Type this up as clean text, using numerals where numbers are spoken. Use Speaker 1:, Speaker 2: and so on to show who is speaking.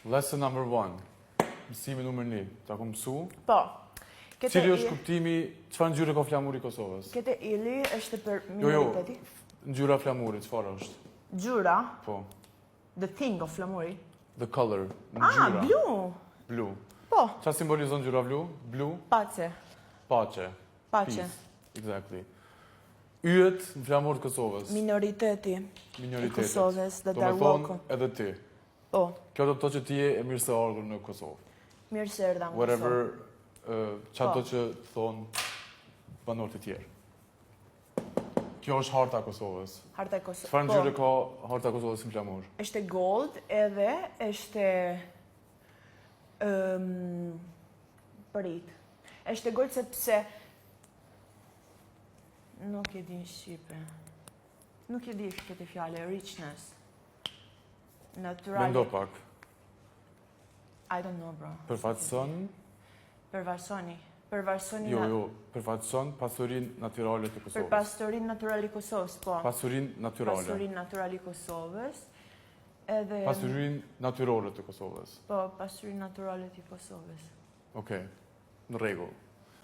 Speaker 1: Lesson number 1. Mësimi numër 1. Ta ku mësu?
Speaker 2: Po.
Speaker 1: Cili është kuptimi, çfarë ngjyre ka flamuri i Kosovës?
Speaker 2: Kete ili është për
Speaker 1: Jo,
Speaker 2: minoriteti.
Speaker 1: ngjyra flamuri, çfarë është?
Speaker 2: Gjyra,
Speaker 1: Po.
Speaker 2: the thing of flamuri.
Speaker 1: The color.
Speaker 2: Blu.
Speaker 1: Blu.
Speaker 2: Po,
Speaker 1: Çfarë simbolizon ngjyra blu? Blu,
Speaker 2: pace.
Speaker 1: pace.
Speaker 2: Pace.
Speaker 1: Peace. Exactly. Yjet në flamur të Kosovës.
Speaker 2: Minoriteti.
Speaker 1: Minoritetet.
Speaker 2: Kosovës dhe
Speaker 1: Do me thonë
Speaker 2: Darwoko.
Speaker 1: edhe ti.
Speaker 2: Po,
Speaker 1: Kjo do të thotë që ti je e mirë se ardhur në Kosovë.
Speaker 2: mirë se erdha në Kosovë.
Speaker 1: Whatever, çfarë
Speaker 2: Po.
Speaker 1: do që thonë banorët e tjerë. Kjo është harta e Kosovës.
Speaker 2: Harta e Kosovës.
Speaker 1: Çfarë ngjyre ka harta e Kosovës në flamur?
Speaker 2: Është gold edhe është prit. Është gold sepse nuk e di në shqipe. Nuk e di këtë fjalë, richness. Natural.
Speaker 1: Mendo pak.
Speaker 2: I don't know, bro.
Speaker 1: Përfaqëson,
Speaker 2: Përvarsoni
Speaker 1: jo, përfaqëson pasurinë natyrale të
Speaker 2: për
Speaker 1: Kosovës.
Speaker 2: pasurinë natyrale i Kosovës, po.
Speaker 1: Pasurinë natyrale.
Speaker 2: Pasurinë natyrale i Kosovës. Edhe
Speaker 1: Pasurinë natyrore të Kosovës.
Speaker 2: po pasurinë natyrale të Kosovës.
Speaker 1: Okej. Në rregull.